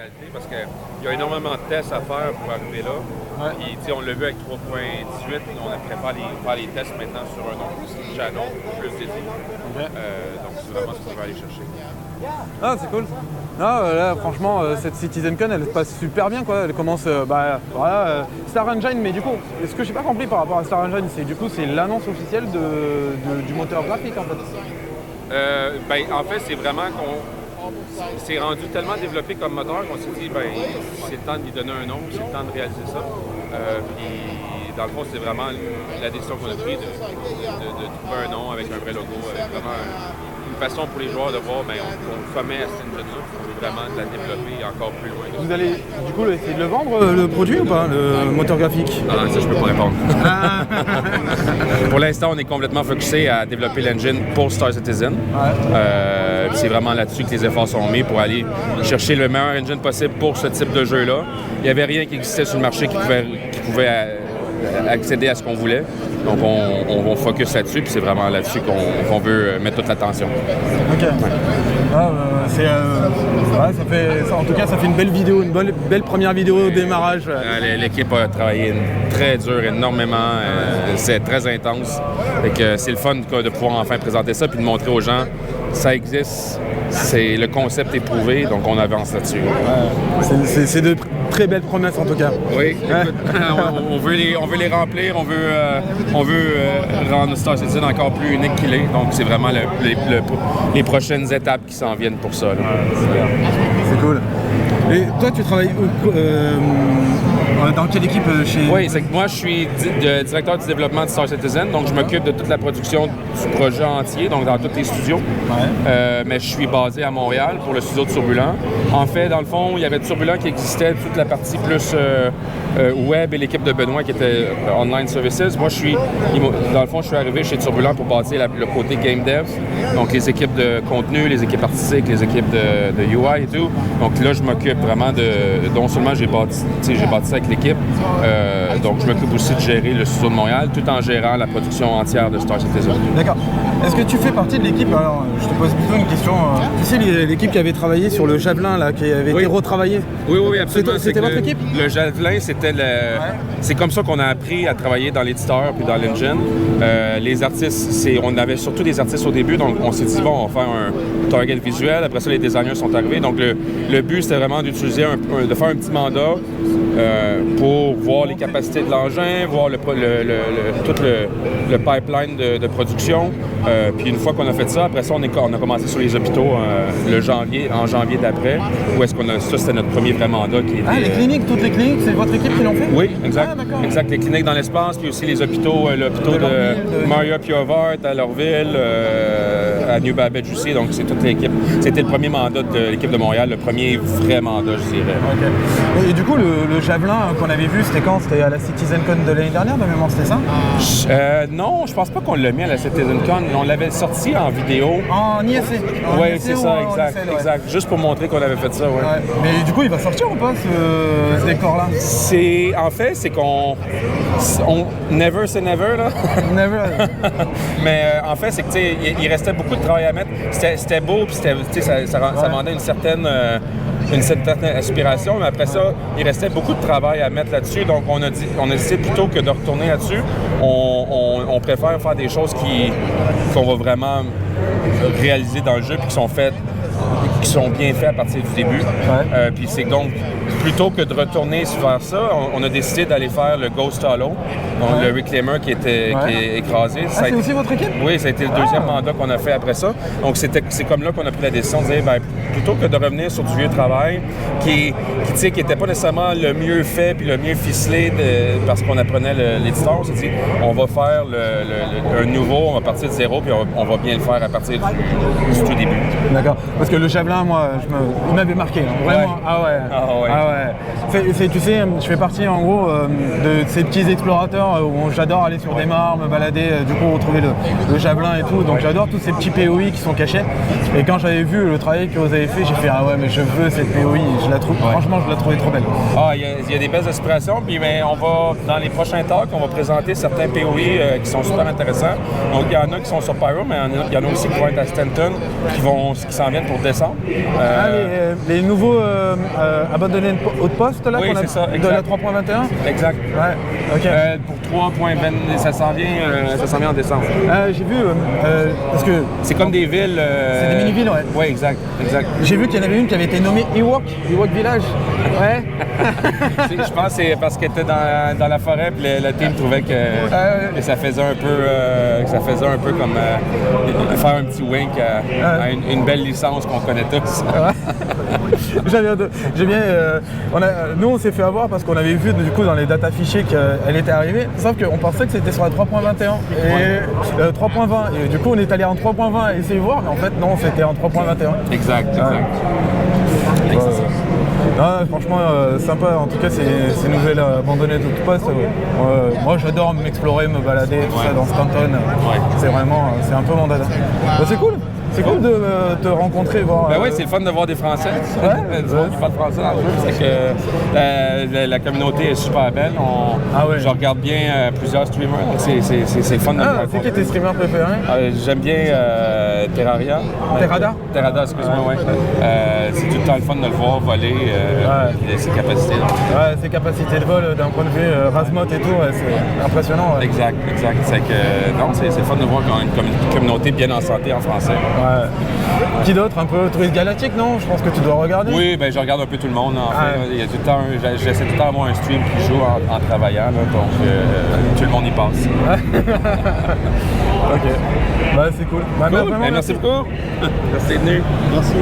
fonctionnalités parce qu'il y a énormément de tests à faire pour arriver là. Ouais. Puis, on l'a vu avec 3.18, on préfère faire les tests maintenant sur un channel plus dédié. Okay. Donc, c'est vraiment ce qu'on va aller chercher. Ah, c'est cool. Non, là, franchement, cette CitizenCon, elle se passe super bien, quoi. Elle commence, Star Engine, mais du coup, ce que j'ai pas compris par rapport à Star Engine, c'est du coup, c'est l'annonce officielle du moteur graphique, en fait. En fait, c'est vraiment qu'on s'est rendu tellement développé comme moteur qu'on s'est dit, c'est le temps de lui donner un nom, c'est le temps de réaliser ça. Puis, dans le fond, c'est vraiment la décision qu'on a prise de trouver un nom avec un vrai logo, avec vraiment une façon pour les joueurs de voir, on commet à cette engine-là, on veut vraiment de la développer encore plus loin. Vous allez, du coup, essayer de le vendre, le produit, ou pas, le moteur graphique? Ah, ça, je peux pas répondre. Pour l'instant, on est complètement focusé à développer l'engine pour Star Citizen. Ouais. C'est vraiment là-dessus que les efforts sont mis pour aller chercher le meilleur engine possible pour ce type de jeu-là. Il n'y avait rien qui existait sur le marché qui pouvait accéder à ce qu'on voulait. Donc, on focus là-dessus, puis c'est vraiment là-dessus qu'on veut mettre toute l'attention. OK. Ouais. En tout cas, ça fait une belle vidéo, une belle première vidéo au démarrage. L'équipe a travaillé très dur, énormément. C'est très intense. C'est le fun de pouvoir enfin présenter ça, puis de montrer aux gens ça existe. Le concept est prouvé, donc on avance là-dessus. Ouais. C'est de très belles promesses, en tout cas. Oui, écoute, on veut les remplir, on veut rendre Star Citizen encore plus unique qu'il est. Donc, c'est vraiment les prochaines étapes qui s'en viennent pour ça. Là. C'est cool. Et toi, tu travailles dans quelle équipe chez... Oui, c'est que moi, je suis directeur du développement de Star Citizen, donc je m'occupe de toute la production du projet entier, donc dans tous les studios. Ouais. Mais je suis basé à Montréal pour le studio de Turbulent. En fait, dans le fond, il y avait Turbulent qui existait, toute la partie plus web et l'équipe de Benoît qui était Online Services. Moi, dans le fond, je suis arrivé chez Turbulent pour bâtir le côté game dev, donc les équipes de contenu, les équipes artistiques, les équipes de UI et tout. Donc là, je m'occupe vraiment non seulement j'ai bâti ça avec l'équipe, donc je m'occupe aussi de gérer le studio de Montréal tout en gérant la production entière de Star Citizen. D'accord. Est-ce que tu fais partie de l'équipe, alors je te pose plutôt une question, tu sais l'équipe qui avait travaillé sur le Javelin là, qui avait été retravaillé? Oui, absolument. C'était votre équipe? Le Javelin, c'était c'est comme ça qu'on a appris à travailler dans l'éditeur puis dans l'engine. Les artistes, on avait surtout des artistes au début, donc on s'est dit bon, on va faire un target visuel, après ça les designers sont arrivés, donc le but c'était vraiment d'utiliser de faire un petit mandat pour voir les capacités de l'engin, voir tout le pipeline de production. Puis une fois qu'on a fait ça, après ça, on a commencé sur les hôpitaux en janvier d'après, où est-ce ça, c'était notre premier vrai mandat qui était... les cliniques, toutes les cliniques, c'est votre équipe qui l'ont fait? Oui, exact. Ah, exact, les cliniques dans l'espace, puis aussi les hôpitaux, l'hôpital de Maria Piovart à Lorville, à New Babbage aussi, donc c'est toute l'équipe. C'était le premier mandat de l'équipe de Montréal, le premier vrai mandat, je dirais. Okay. Et du coup, le Javelin qu'on avait vu, c'était quand? C'était à la CitizenCon de l'année dernière, de mémoire, c'était ça? Non, je pense pas qu'on l'a mis à la CitizenCon. On l'avait sorti en vidéo. En ISC? Oui, c'est ça, exact. Juste pour montrer qu'on avait fait ça, ouais. Mais du coup, il va sortir ou pas, ce décor-là? En fait, c'est qu'on... Never, c'est never, là. Never. Mais en fait, c'est que, tu sais, il restait beaucoup de travail à mettre. C'était beau, puis ça demandait une certaine aspiration, mais après ça, il restait beaucoup de travail à mettre là-dessus. Donc, on a décidé plutôt que de retourner là-dessus, on préfère faire des choses qu'on va vraiment réaliser dans le jeu puis qui sont bien faits à partir du début. Puis c'est donc, plutôt que de retourner vers ça, on a décidé d'aller faire le Ghost Hollow, donc le Reclaimer qui est écrasé. C'est aussi votre équipe? Oui, ça a été le deuxième mandat qu'on a fait après ça. Donc c'est comme là qu'on a pris la décision de dire, plutôt que de revenir sur du vieux travail qui n'était pas nécessairement le mieux fait puis le mieux ficelé parce qu'on apprenait l'éditeur, on s'est dit, on va faire un nouveau, on va partir de zéro puis on va bien le faire à partir du tout début. D'accord. Parce que le Javelin, moi, il m'avait marqué. Hein. Vraiment. Ouais. Ah ouais. Tu sais, je fais partie en gros de ces petits explorateurs où j'adore aller sur des mares, me balader, du coup retrouver le javelin et tout. Donc j'adore tous ces petits POI qui sont cachés. Et quand j'avais vu le travail que vous avez fait, j'ai fait ah ouais mais je veux cette POI. Je la trouve, franchement je la trouvais trop belle. Ah, il y a des belles aspirations. Puis mais on va dans les prochains talks, on va présenter certains POI qui sont super intéressants. Donc il y en a qui sont sur Pyro, mais il y en a aussi qui vont être à Stanton, qui s'en viennent pour décembre. Les nouveaux abandonnés de poste là, oui, qu'on a, ça, de la 3.21. Exact. Ouais, ok. Pour 3.20, ça s'en vient en décembre. J'ai vu, parce que C'est comme des villes. c'est des mini-villes, ouais. Oui, exact. J'ai vu qu'il y en avait une qui avait été nommée Ewok Village. Ouais. Je pense que c'est parce qu'elle était dans la forêt, puis le team trouvait que ça faisait un peu comme faire un petit wink à une belle licence qu'on connaît tous. J'ai bien. Nous, on s'est fait avoir parce qu'on avait vu du coup dans les data fichiers qu'elle était arrivée. Sauf qu'on pensait que c'était sur la 3.21 et 3.20. Et du coup, on est allé en 3.20 et essayer de voir, mais en fait, non, c'était en 3.21. Exact. Non, franchement, sympa. En tout cas, ces nouvelles abandonnées de tout poste. Moi, j'adore m'explorer, me balader, tout ça dans Stanton. C'est vraiment, c'est un peu mon dada. C'est cool. C'est cool de te rencontrer, voir. Ben oui, c'est le fun de voir des Français. Des gens qui parlent français dans le jeu. C'est que la communauté est super belle. Je regarde bien plusieurs streamers. Donc c'est le fun de les rencontrer. C'est qui tes streamers préférés? J'aime bien Terraria. Terrada, excuse-moi, ouais. C'est tout le temps le fun de le voir voler, ses capacités. Ouais, ses capacités de vol d'un point de vue Razmot et tout, c'est impressionnant. Ouais. Exact. C'est que non, c'est le fun de voir une communauté bien en santé en français. Ouais. Qui d'autre? Un peu Touriste Galactique, non? Je pense que tu dois regarder. Oui, ben je regarde un peu tout le monde. En fait, il y a tout le temps, j'essaie tout le temps d'avoir un stream qui joue en travaillant, là, donc tout le monde y passe. Ok. Bah c'est cool. Cool. Merci beaucoup. Merci d'être venu. Merci.